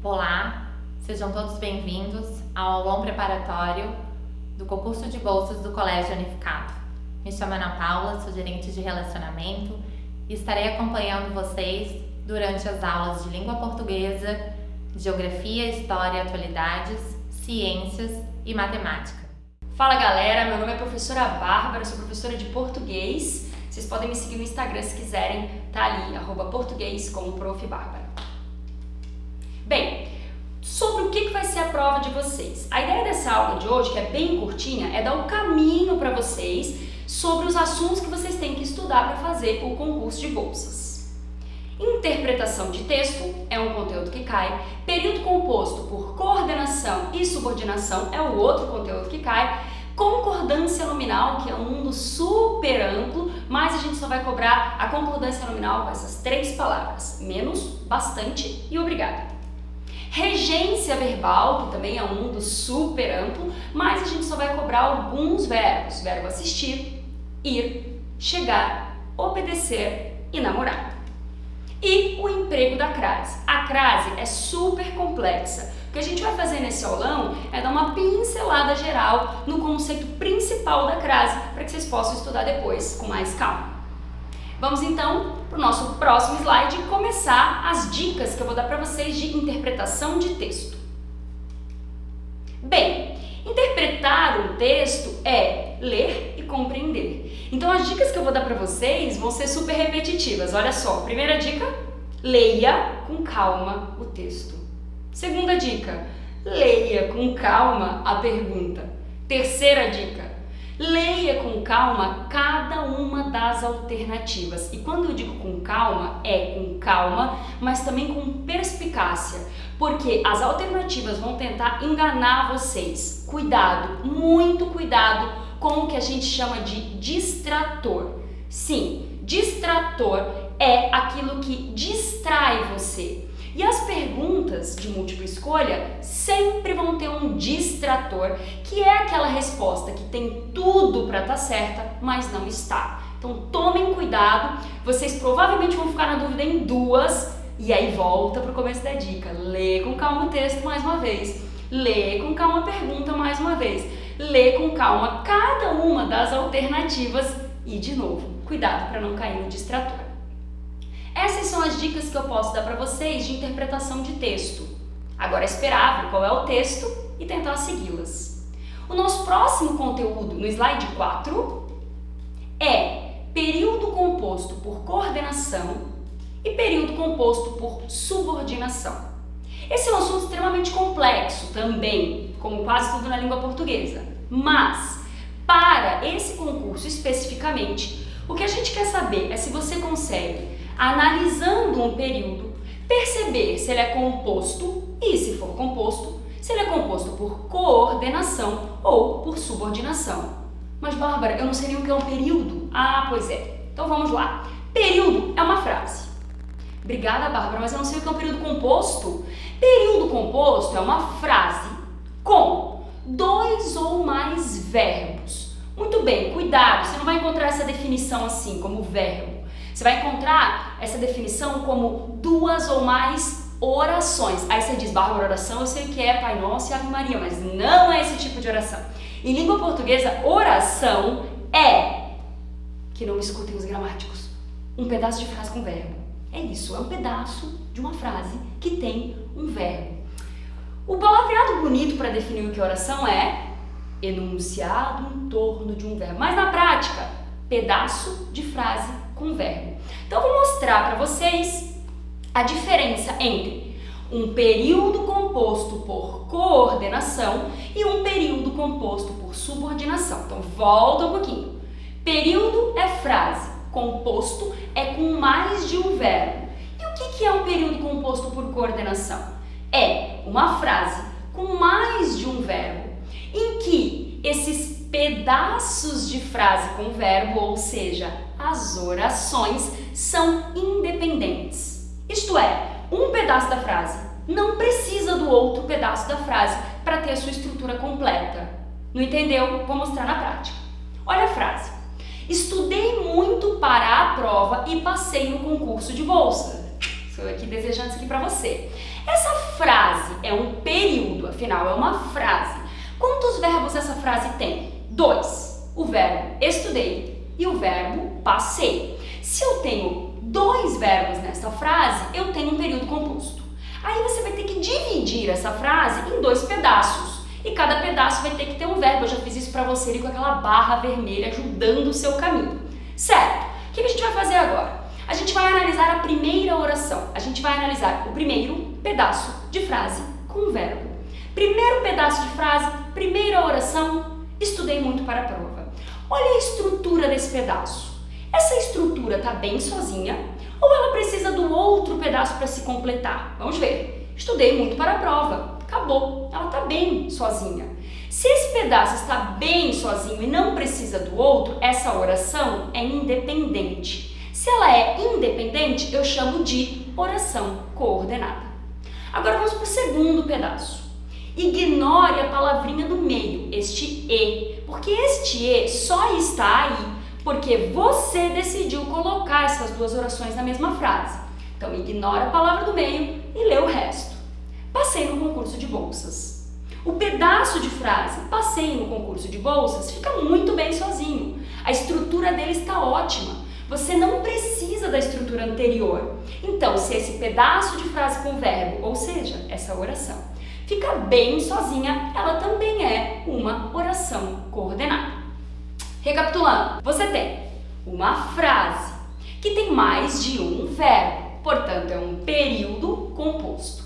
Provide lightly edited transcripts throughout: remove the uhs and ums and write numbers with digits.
Olá, sejam todos bem-vindos ao aulão preparatório do concurso de bolsas do Colégio Unificado. Me chamo Ana Paula, sou gerente de relacionamento e estarei acompanhando vocês durante as aulas de língua portuguesa, geografia, história, atualidades, ciências e matemática. Fala galera, meu nome é professora Bárbara, sou professora de português. Vocês podem me seguir no Instagram se quiserem, tá ali, @português_com_prof.barbara. Bem, sobre o que vai ser a prova de vocês? A ideia dessa aula de hoje, que é bem curtinha, é dar um caminho para vocês sobre os assuntos que vocês têm que estudar para fazer o concurso de bolsas. Interpretação de texto é um conteúdo que cai, período composto por coordenação e subordinação é o outro conteúdo que cai, concordância nominal, que é um mundo super amplo, mas a gente só vai cobrar a concordância nominal com essas 3 palavras: menos, bastante e obrigado. Regência verbal, que também é um mundo super amplo, mas a gente só vai cobrar alguns verbos: verbo assistir, ir, chegar, obedecer e namorar. E o emprego da crase. A crase é super complexa. O que a gente vai fazer nesse aulão é dar uma pincelada geral no conceito principal da crase, para que vocês possam estudar depois com mais calma. Vamos então para o nosso próximo slide e começar as dicas que eu vou dar para vocês de interpretação de texto. Bem, interpretar um texto é ler e compreender. Então as dicas que eu vou dar para vocês vão ser super repetitivas. Olha só, primeira dica, leia com calma o texto. Segunda dica, leia com calma a pergunta. Terceira dica, leia com calma cada uma das alternativas. E quando eu digo com calma, é com calma, mas também com perspicácia, porque as alternativas vão tentar enganar vocês. Cuidado, muito cuidado com o que a gente chama de distrator. Sim, distrator é aquilo que distrai você. E as perguntas de múltipla escolha sempre vão ter um distrator, que é aquela resposta que tem tudo para estar certa, mas não está. Então tomem cuidado, vocês provavelmente vão ficar na dúvida em 2, e aí volta para o começo da dica. Lê com calma o texto mais uma vez, lê com calma a pergunta mais uma vez, lê com calma cada uma das alternativas e, de novo, cuidado para não cair no distrator. Essas são as dicas que eu posso dar para vocês de interpretação de texto. Agora é esperar ver qual é o texto e tentar segui-las. O nosso próximo conteúdo, no slide 4, é período composto por coordenação e período composto por subordinação. Esse é um assunto extremamente complexo também, como quase tudo na língua portuguesa. Mas, para esse concurso especificamente, o que a gente quer saber é se você consegue, analisando um período, perceber se ele é composto e, se for composto, se ele é composto por coordenação ou por subordinação. Mas, Bárbara, eu não sei nem o que é um período. Ah, pois é. Então vamos lá. Período é uma frase. Obrigada, Bárbara, mas eu não sei o que é um período composto. Período composto é uma frase com 2 ou mais verbos. Muito bem, cuidado, você não vai encontrar essa definição assim, como verbo. Você vai encontrar essa definição como 2 ou mais orações. Aí você diz, Bárbara, oração eu sei o que é, Pai Nosso e Ave Maria, mas não é esse tipo de oração. Em língua portuguesa, oração é, que não me escutem os gramáticos, um pedaço de frase com verbo. É isso, é um pedaço de uma frase que tem um verbo. O palavreado bonito para definir o que é oração é enunciado em torno de um verbo. Mas na prática, pedaço de frase com verbo. Então eu vou mostrar para vocês a diferença entre um período composto por coordenação e um período composto por subordinação. Então volta um pouquinho. Período é frase, composto é com mais de um verbo. E o que é um período composto por coordenação? É uma frase com mais de um verbo, em que esses pedaços de frase com verbo, ou seja, as orações, são independentes. Isto é, um pedaço da frase não precisa do outro pedaço da frase para ter a sua estrutura completa. Não entendeu? Vou mostrar na prática. Olha a frase. Estudei muito para a prova e passei no concurso de bolsa. Estou aqui desejando isso aqui para você. Essa frase é um período, afinal é uma frase. Quantos verbos essa frase tem? 2. O verbo estudei e o verbo passei. Se eu tenho 2 verbos nessa frase, eu tenho um período composto. Aí você vai ter que dividir essa frase em 2 pedaços. E cada pedaço vai ter que ter um verbo. Eu já fiz isso para você ali com aquela barra vermelha ajudando o seu caminho. Certo? O que a gente vai fazer agora? A gente vai analisar a primeira oração. A gente vai analisar o primeiro pedaço de frase com o verbo. Primeiro pedaço de frase, primeira oração, estudei muito para a prova. Olha a estrutura desse pedaço. Essa estrutura está bem sozinha ou ela precisa do outro pedaço para se completar? Vamos ver. Estudei muito para a prova. Acabou. Ela está bem sozinha. Se esse pedaço está bem sozinho e não precisa do outro, essa oração é independente. Se ela é independente, eu chamo de oração coordenada. Agora vamos para o segundo pedaço. Ignore a palavrinha do meio, este e, porque este e só está aí porque você decidiu colocar essas 2 orações na mesma frase. Então, ignora a palavra do meio e lê o resto. Passei no concurso de bolsas. O pedaço de frase passei no concurso de bolsas fica muito bem sozinho. A estrutura dele está ótima. Você não precisa da estrutura anterior. Então, se esse pedaço de frase com verbo, ou seja, essa oração, fica bem sozinha, ela também é uma oração coordenada. Recapitulando, você tem uma frase que tem mais de um verbo, portanto, é um período composto.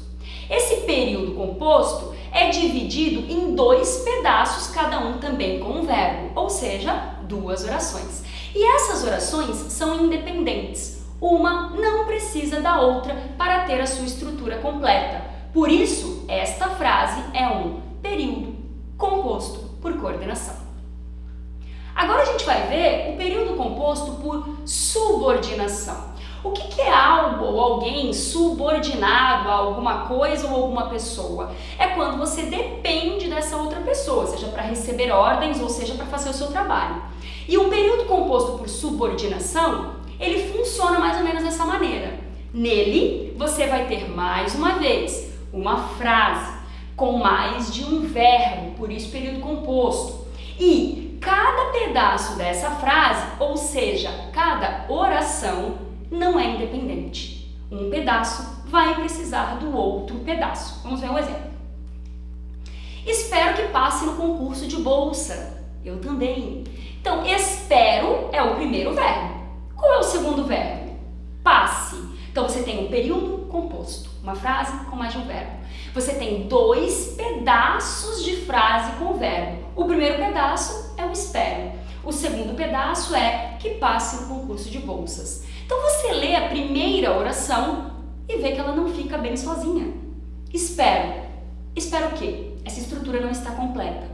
Esse período composto é dividido em 2 pedaços, cada um também com um verbo, ou seja, 2 orações. E essas orações são independentes. Uma não precisa da outra para ter a sua estrutura completa. Por isso, esta frase é um período composto por coordenação. Agora a gente vai ver o período composto por subordinação. O que é algo ou alguém subordinado a alguma coisa ou alguma pessoa? É quando você depende dessa outra pessoa, seja para receber ordens ou seja para fazer o seu trabalho. E um período composto por subordinação, ele funciona mais ou menos dessa maneira. Nele, você vai ter mais uma vez uma frase com mais de um verbo, por isso período composto. E cada pedaço dessa frase, ou seja, cada oração, não é independente. Um pedaço vai precisar do outro pedaço. Vamos ver um exemplo. Espero que passe no concurso de bolsa. Eu também. Então, espero é o primeiro verbo. Qual é o segundo verbo? Passe. Então, você tem um período composto, uma frase com mais de um verbo. Você tem 2 pedaços de frase com o verbo. O primeiro pedaço é o espero. O segundo pedaço é que passe no concurso de bolsas. Então, você lê a primeira oração e vê que ela não fica bem sozinha. Espero. Espero o quê? Essa estrutura não está completa.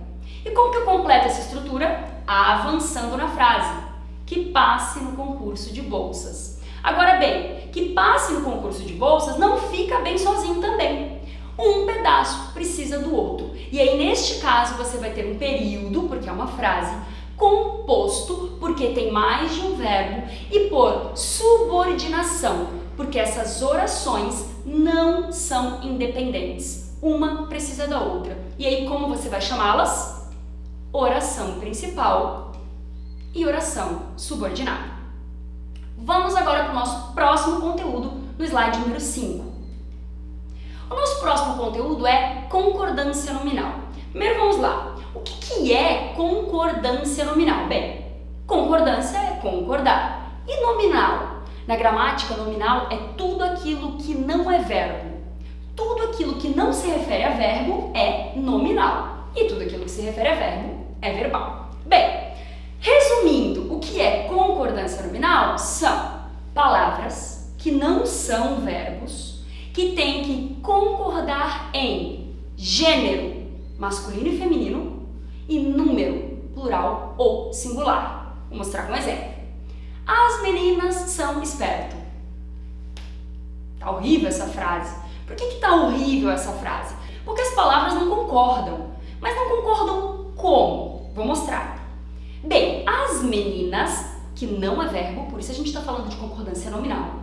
E como que eu completo essa estrutura? Avançando na frase. Que passe no concurso de bolsas. Agora bem, que passe no concurso de bolsas não fica bem sozinho também. Um pedaço precisa do outro. E aí, neste caso, você vai ter um período, porque é uma frase, composto, porque tem mais de um verbo, e por subordinação, porque essas orações não são independentes. Uma precisa da outra. E aí, como você vai chamá-las? Oração principal e oração subordinada. Vamos agora para o nosso próximo conteúdo, no slide número 5. O nosso próximo conteúdo é concordância nominal. Primeiro vamos lá. O que é concordância nominal? Bem, concordância é concordar. E nominal? Na gramática, nominal é tudo aquilo que não é verbo. Tudo aquilo que não se refere a verbo é nominal. E tudo aquilo que se refere a verbo é verbal. Bem, resumindo, o que é concordância nominal? São palavras que não são verbos, que têm que concordar em gênero, masculino e feminino, e número, plural ou singular. Vou mostrar um exemplo. As meninas são espertas. Tá horrível essa frase. Por que tá horrível essa frase? Porque as palavras não concordam. Mas não concordam como? Vou mostrar. Bem, as meninas, que não é verbo, por isso a gente está falando de concordância nominal,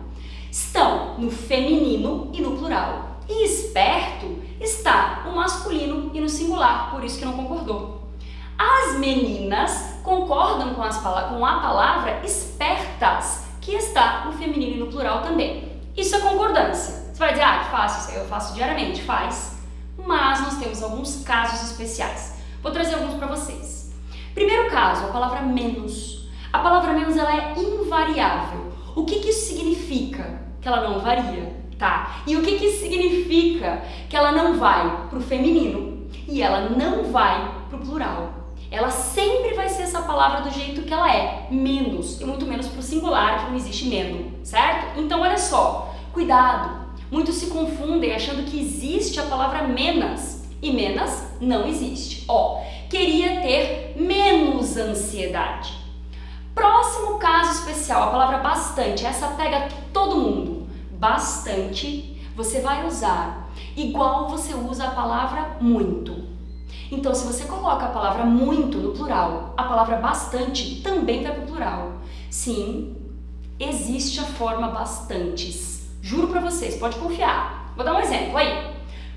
estão no feminino e no plural. E esperto está no masculino e no singular, por isso que não concordou. As meninas concordam com a palavra espertas, que está no feminino e no plural também. Isso é concordância. Você vai dizer, que fácil, isso aí eu faço diariamente. Faz. Mas nós temos alguns casos especiais. Vou trazer alguns para vocês. Primeiro caso, a palavra menos. A palavra menos ela é invariável. O que isso significa? Que ela não varia, tá? E o que isso significa? Que ela não vai para o feminino e ela não vai para o plural. Ela sempre vai ser essa palavra do jeito que ela é, menos, e muito menos para o singular, que não existe menos, certo? Então olha só, cuidado, muitos se confundem achando que existe a palavra menos, e menos não existe. Queria ter menos ansiedade. Próximo caso especial, a palavra bastante, essa pega todo mundo. Bastante, você vai usar igual você usa a palavra muito. Então, se você coloca a palavra muito no plural, a palavra bastante também vai para o plural. Sim, existe a forma bastantes. Juro para vocês, pode confiar. Vou dar um exemplo aí.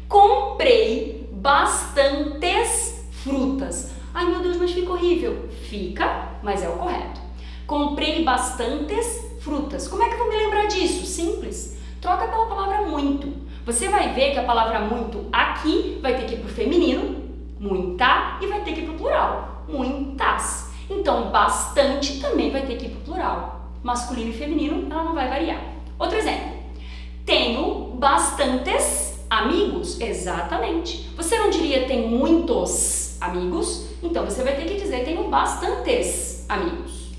Comprei bastantes frutas. Ai meu Deus, mas fica horrível. Fica, mas é o correto. Comprei bastantes frutas. Como é que eu vou me lembrar disso? Simples. Troca pela palavra muito. Você vai ver que a palavra muito aqui vai ter que ir para o feminino, muita, e vai ter que ir para o plural, muitas. Então, bastante também vai ter que ir para o plural. Masculino e feminino, ela não vai variar. Outro exemplo. Tenho bastantes amigos. Exatamente. Você não diria tem muitos amigos? Então, você vai ter que dizer tenho bastantes amigos.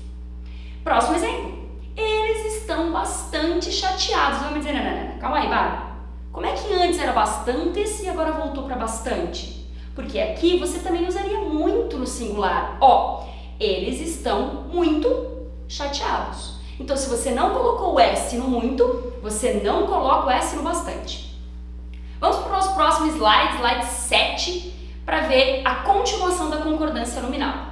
Próximo exemplo. Eles estão bastante chateados. Você vai me dizer, não, calma aí, Bárbara. Como é que antes era bastantes e agora voltou para bastante? Porque aqui você também usaria muito no singular. Eles estão muito chateados. Então, se você não colocou o S no muito, você não coloca o S no bastante. Vamos para o nosso próximo slide, slide 7, para ver a continuação da concordância nominal.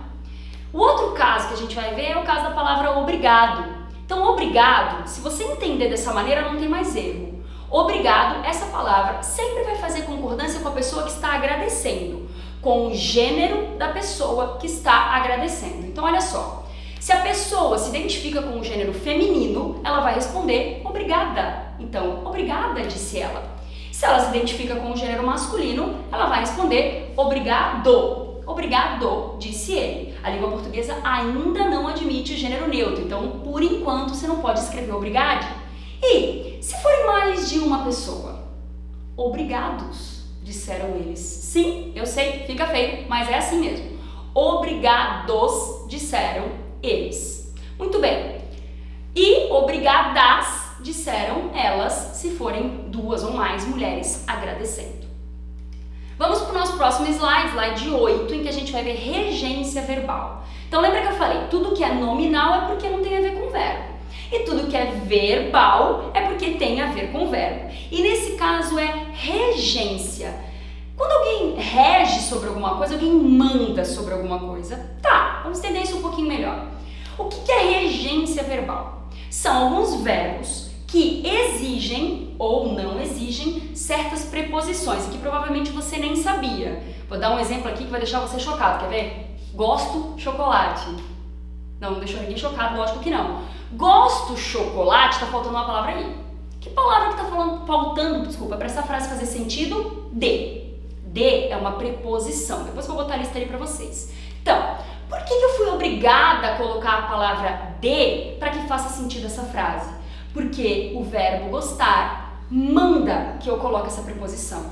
O outro caso que a gente vai ver é o caso da palavra obrigado. Então, obrigado, se você entender dessa maneira, não tem mais erro. Obrigado, essa palavra sempre vai fazer concordância com a pessoa que está agradecendo, com o gênero da pessoa que está agradecendo. Então, olha só, se a pessoa se identifica com o gênero feminino, ela vai responder obrigada. Então, obrigada, disse ela. Se ela se identifica com o gênero masculino, ela vai responder obrigado. Obrigado, disse ele. A língua portuguesa ainda não admite o gênero neutro, então, por enquanto, você não pode escrever obrigado. E se forem mais de uma pessoa? Obrigados, disseram eles. Sim, eu sei, fica feio, mas é assim mesmo. Obrigados, disseram eles. Muito bem. E obrigadas, disseram elas, se forem duas ou mais mulheres agradecendo. Vamos para o nosso próximo slide, slide 8, em que a gente vai ver regência verbal. Então lembra que eu falei, tudo que é nominal é porque não tem a ver com verbo. E tudo que é verbal é porque tem a ver com o verbo. E nesse caso é regência. Quando alguém rege sobre alguma coisa, alguém manda sobre alguma coisa. Tá, vamos entender isso um pouquinho melhor. O que é regência verbal? São alguns verbos que exigem ou não exigem certas preposições, que provavelmente você nem sabia. Vou dar um exemplo aqui que vai deixar você chocado, quer ver? Gosto chocolate. Não deixou ninguém chocado, lógico que não. Gosto chocolate, tá faltando uma palavra aí. Que palavra que tá faltando, para essa frase fazer sentido? De. De é uma preposição. Depois eu vou botar a lista ali para vocês. Então, por que eu fui obrigada a colocar a palavra de para que faça sentido essa frase? Porque o verbo gostar manda que eu coloque essa preposição.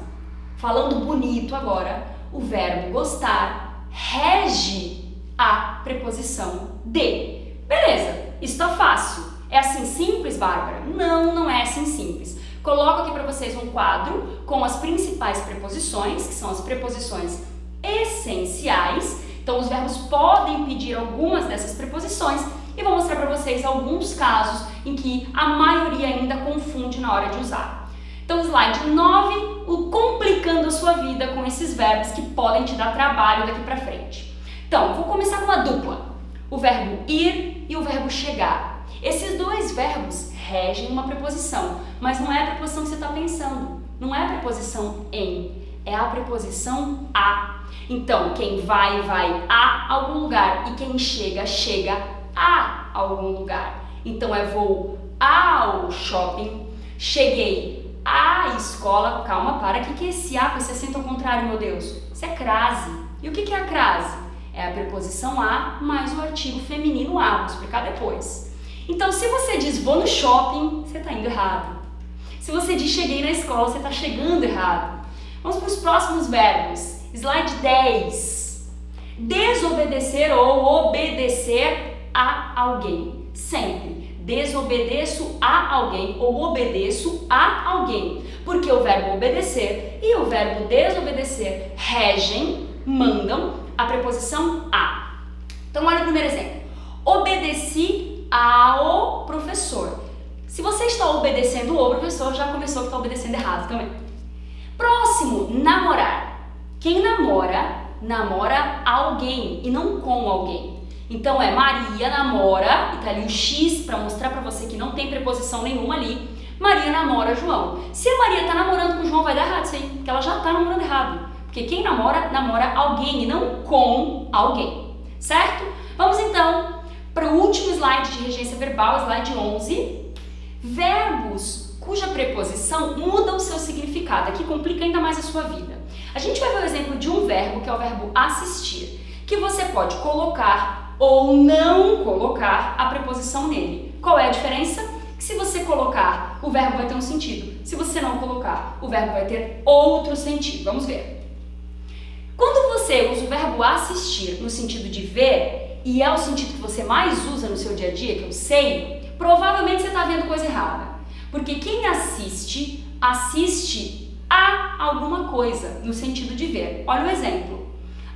Falando bonito agora, o verbo gostar rege a preposição de. Beleza, isso tá fácil. É assim simples, Bárbara? Não, não é assim simples. Coloco aqui para vocês um quadro com as principais preposições, que são as preposições essenciais. Então, os verbos podem pedir algumas dessas preposições e vou mostrar para vocês alguns casos em que a maioria ainda confunde na hora de usar. Então, slide 9, o complicando a sua vida com esses verbos que podem te dar trabalho daqui para frente. Então, vou começar com uma dupla. O verbo ir e o verbo chegar. Esses dois verbos regem uma preposição, mas não é a preposição que você está pensando. não é a preposição em, é a preposição a. Então, quem vai, vai a algum lugar, e quem chega, chega a algum lugar. Então, vou ao shopping, cheguei à escola. Calma, para, o que é esse a com esse acento ao contrário, meu Deus? Isso é crase. E o que é a crase? É a preposição a mais o artigo feminino a, vou explicar depois. Então, se você diz vou no shopping, você está indo errado. Se você diz cheguei na escola, você está chegando errado. Vamos para os próximos verbos. Slide 10. Desobedecer ou obedecer a alguém. Sempre. Desobedeço a alguém ou obedeço a alguém. Porque o verbo obedecer e o verbo desobedecer regem, mandam a preposição a. Então, olha o primeiro exemplo. Obedeci ao professor. Se você está obedecendo o professor, já começou que está obedecendo errado também. Próximo, namorar. Quem namora, namora alguém e não com alguém. Então Maria namora, e tá ali o X para mostrar para você que não tem preposição nenhuma ali. Maria namora João. Se a Maria tá namorando com o João, vai dar errado isso aí, porque ela já tá namorando errado. Porque quem namora, namora alguém e não com alguém, certo? Vamos então para o último slide de regência verbal, slide 11. Verbos cuja preposição muda o seu significado, aqui complica ainda mais a sua vida. A gente vai ver o exemplo de um verbo, que é o verbo assistir, que você pode colocar ou não colocar a preposição nele. Qual é a diferença? Que se você colocar, o verbo vai ter um sentido. Se você não colocar, o verbo vai ter outro sentido. Vamos ver. Quando você usa o verbo assistir no sentido de ver, e é o sentido que você mais usa no seu dia a dia, que eu sei, provavelmente você está vendo coisa errada. Porque quem assiste, assiste a alguma coisa, no sentido de ver. Olha o exemplo.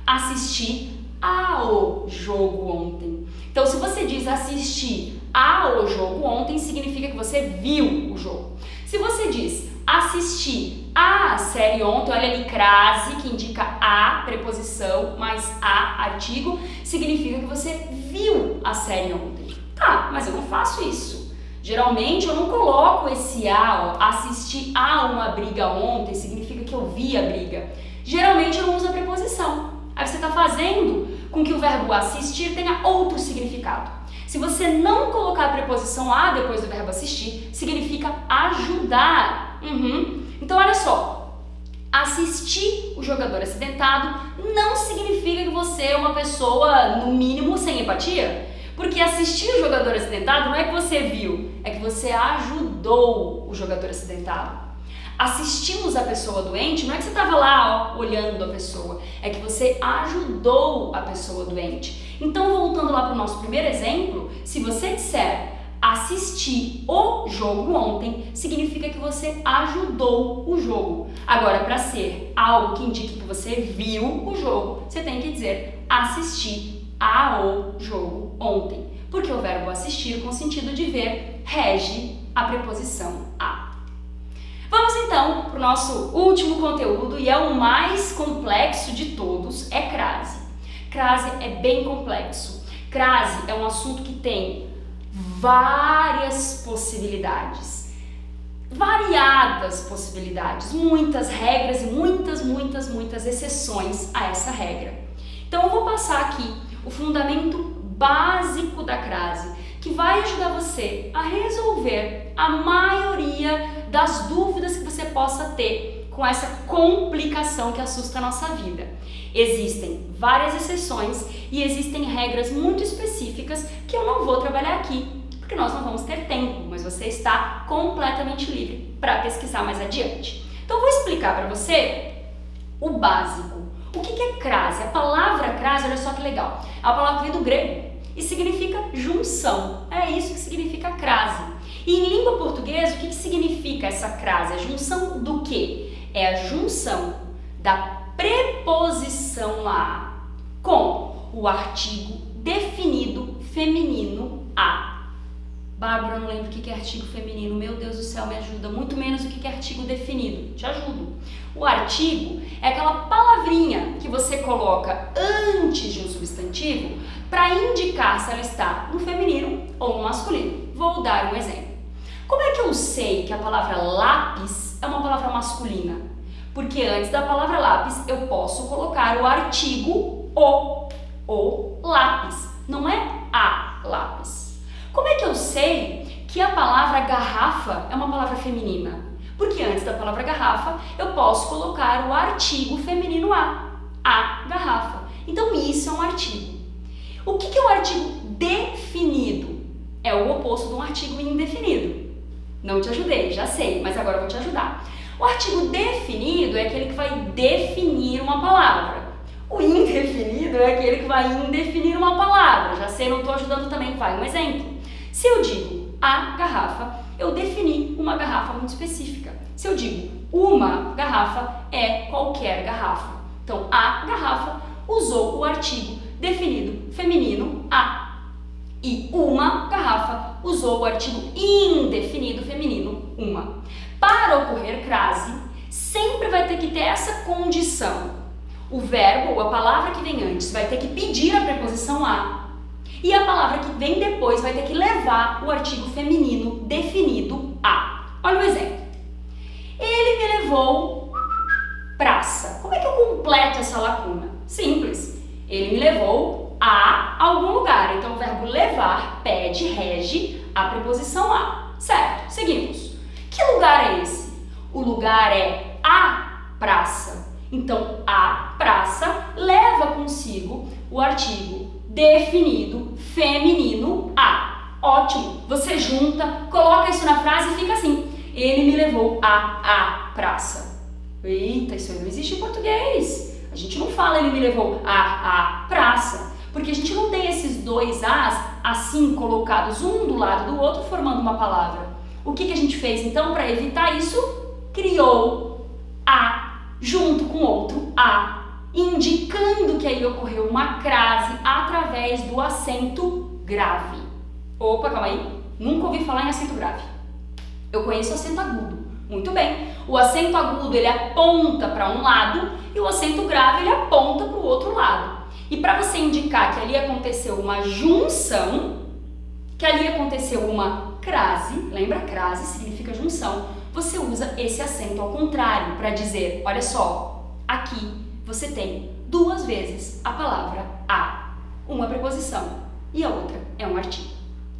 Assisti ao jogo ontem. Então, se você diz assistir ao jogo ontem, significa que você viu o jogo. Se você diz assistir à série ontem, olha ali crase, que indica a, preposição, mais a, artigo, significa que você viu a série ontem. Tá, mas eu não faço isso. Geralmente eu não coloco esse a, ó, assistir a uma briga ontem, significa que eu vi a briga. Geralmente eu não uso a preposição. Aí você está fazendo com que o verbo assistir tenha outro significado. Se você não colocar a preposição a depois do verbo assistir, significa ajudar. Então olha só, assistir o jogador acidentado não significa que você é uma pessoa, no mínimo, sem empatia. Porque assistir o jogador acidentado não é que você viu, é que você ajudou o jogador acidentado. Assistimos a pessoa doente não é que você estava lá, ó, olhando a pessoa, é que você ajudou a pessoa doente. Então, voltando lá para o nosso primeiro exemplo, se você disser assistir o jogo ontem, significa que você ajudou o jogo. Agora, para ser algo que indique que você viu o jogo, você tem que dizer assistir ao jogo ontem, porque o verbo assistir com sentido de ver rege a preposição a. Vamos então para o nosso último conteúdo e é o mais complexo de todos, é crase. Crase é bem complexo. Crase é um assunto que tem várias possibilidades, variadas possibilidades, muitas regras e muitas exceções a essa regra. Então eu vou passar aqui o fundamento básico da crase, que vai ajudar você a resolver a maioria das dúvidas que você possa ter com essa complicação que assusta a nossa vida. Existem várias exceções e existem regras muito específicas que eu não vou trabalhar aqui, porque nós não vamos ter tempo, mas você está completamente livre para pesquisar mais adiante. Então eu vou explicar para você o básico. O que é crase? A palavra crase, olha só que legal, é uma palavra que vem do grego e significa junção. É isso que significa crase. E em língua portuguesa, o que significa essa crase? A junção do quê? É a junção da preposição a com o artigo definido feminino a. Bárbara, eu não lembro o que é artigo feminino. Meu Deus do céu, me ajuda. Muito menos o que é artigo definido. Te ajudo. O artigo é aquela palavrinha que você coloca antes de um substantivo para indicar se ela está no feminino ou no masculino. Vou dar um exemplo. Como é que eu sei que a palavra lápis é uma palavra masculina? Porque antes da palavra lápis eu posso colocar o artigo o lápis, não é a lápis. Como é que eu sei que a palavra garrafa é uma palavra feminina? Porque antes da palavra garrafa eu posso colocar o artigo feminino a garrafa. Então isso é um artigo. O que é um artigo definido? É o oposto de um artigo indefinido. Não te ajudei, já sei, mas agora eu vou te ajudar. O artigo definido é aquele que vai definir uma palavra. O indefinido é aquele que vai indefinir uma palavra. Já sei, não estou ajudando também, vai um exemplo. Se eu digo a garrafa, eu defini uma garrafa muito específica. Se eu digo uma garrafa, é qualquer garrafa. Então, a garrafa usou o artigo definido feminino a. E uma garrafa usou o artigo indefinido feminino uma. Para ocorrer crase, sempre vai ter que ter essa condição. O verbo, ou a palavra que vem antes, vai ter que pedir a preposição a. E a palavra que vem depois vai ter que levar o artigo feminino definido a. Olha o exemplo. Ele me levou praça. Como é que eu completo essa lacuna? Simples. Ele me levou a algum lugar. Então o verbo levar pede, rege a preposição a. Certo? Seguimos. Que lugar é esse? O lugar é a praça. Então a praça leva consigo o artigo definido feminino a. Ótimo! Você junta, coloca isso na frase e fica assim. Ele me levou a praça. Eita, isso aí não existe em português. A gente não fala ele me levou a praça, porque a gente não tem esses dois as assim colocados um do lado do outro formando uma palavra. O que a gente fez então para evitar isso? Criou a junto com outro a, indicando que aí ocorreu uma crase através do acento grave. Opa, calma aí, nunca ouvi falar em acento grave. Eu conheço acento agudo. Muito bem, o acento agudo ele aponta para um lado e o acento grave ele aponta para o outro lado. E para você indicar que ali aconteceu uma junção, que ali aconteceu uma crase, lembra? Crase significa junção. Você usa esse acento ao contrário para dizer, olha só, aqui você tem duas vezes a palavra a, uma preposição e a outra é um artigo.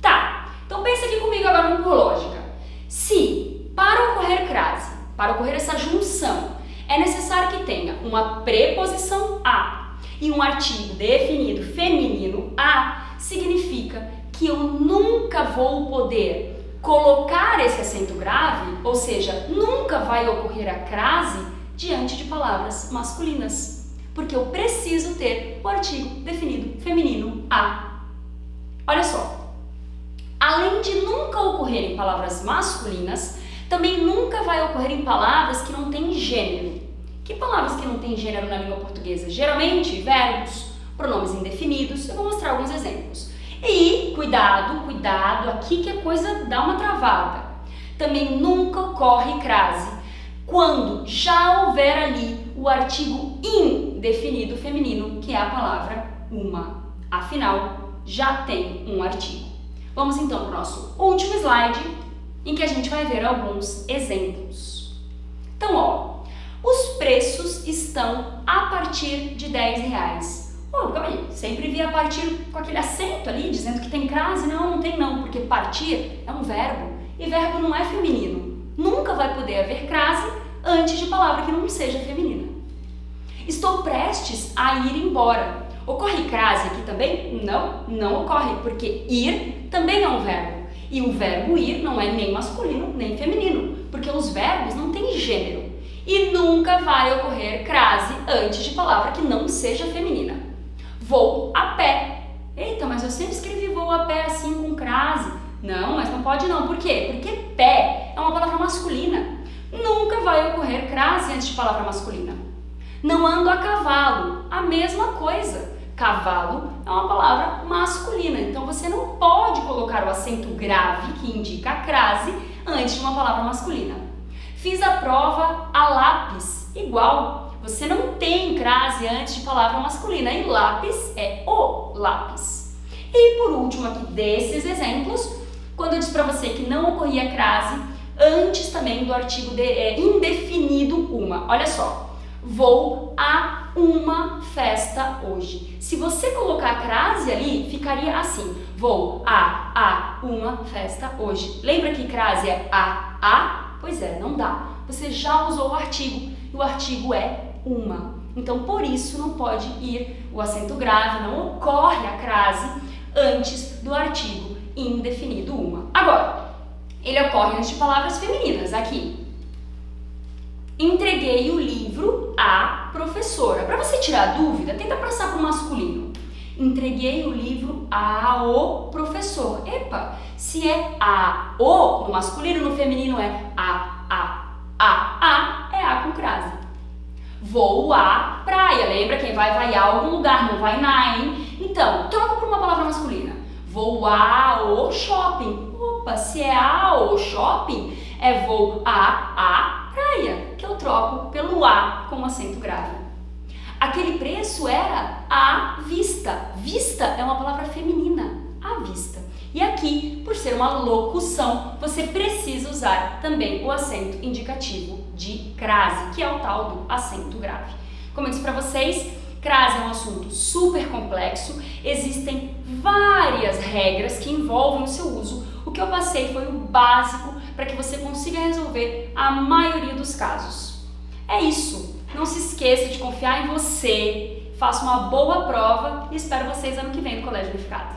Tá, então pensa aqui comigo agora por lógica. Se para ocorrer crase, para ocorrer essa junção, é necessário que tenha uma preposição a e um artigo definido feminino a, significa que eu nunca vou poder colocar esse acento grave, ou seja, nunca vai ocorrer a crase diante de palavras masculinas, porque eu preciso ter o artigo definido feminino a. Olha só, além de nunca ocorrer em palavras masculinas, também nunca vai ocorrer em palavras que não têm gênero. Que palavras que não têm gênero na língua portuguesa? Geralmente, verbos, pronomes indefinidos. Eu vou mostrar alguns exemplos. E, cuidado, aqui que a coisa dá uma travada. Também nunca ocorre crase quando já houver ali o artigo indefinido feminino, que é a palavra uma. Afinal, já tem um artigo. Vamos então para o nosso último slide, em que a gente vai ver alguns exemplos. Então, ó, os preços estão a partir de R$10. Oh, calma aí, sempre vi a partir com aquele acento ali, dizendo que tem crase. Não tem não, porque partir é um verbo, e verbo não é feminino. Nunca vai poder haver crase antes de palavra que não seja feminina. Estou prestes a ir embora. Ocorre crase aqui também? Não ocorre, porque ir também é um verbo. E o verbo ir não é nem masculino nem feminino, porque os verbos não têm gênero. E nunca vai ocorrer crase antes de palavra que não seja feminina. Vou a pé. Eita, mas eu sempre escrevi vou a pé assim com crase. Não, mas não pode não. Por quê? Porque pé é uma palavra masculina. Nunca vai ocorrer crase antes de palavra masculina. Não ando a cavalo. A mesma coisa. Cavalo é uma palavra masculina. Então você não pode colocar o acento grave que indica a crase antes de uma palavra masculina. Fiz a prova a lápis. Igual. Você não tem crase antes de palavra masculina e lápis é o lápis. E por último aqui desses exemplos, Quando eu disse para você que não ocorria crase antes também do artigo indefinido uma. Olha só, vou a uma festa hoje. Se você colocar a crase ali, ficaria assim, vou a uma festa hoje. Lembra que crase é a? Pois é, não dá. Você já usou o artigo e o artigo é uma. Então, por isso não pode ir o acento grave, não ocorre a crase antes do artigo indefinido uma. Agora, ele ocorre antes de palavras femininas, aqui. Entreguei o livro à professora. Para você tirar a dúvida, tenta passar para o masculino. Entreguei o livro ao professor. Epa, se é o no masculino, no feminino é é a com crase. Vou à praia. Lembra, quem vai a algum lugar, não vai na, hein? Então, troca por uma palavra masculina. Vou ao shopping. Opa, se é ao shopping, é vou à praia, que eu troco pelo a com acento grave. Aquele preço era à vista. Vista é uma palavra feminina, à vista. E aqui, por ser uma locução, você precisa usar também o acento indicativo de crase, que é o tal do acento grave. Como eu disse para vocês, crase é um assunto super complexo, existem várias regras que envolvem o seu uso. O que eu passei foi o básico para que você consiga resolver a maioria dos casos. É isso, não se esqueça de confiar em você, faça uma boa prova e espero vocês ano que vem no Colégio Unificado.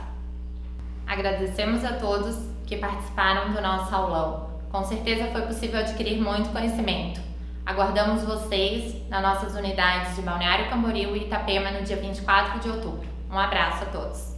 Agradecemos a todos que participaram do nosso aulão. Com certeza foi possível adquirir muito conhecimento. Aguardamos vocês nas nossas unidades de Balneário Camboriú e Itapema no dia 24 de outubro. Um abraço a todos!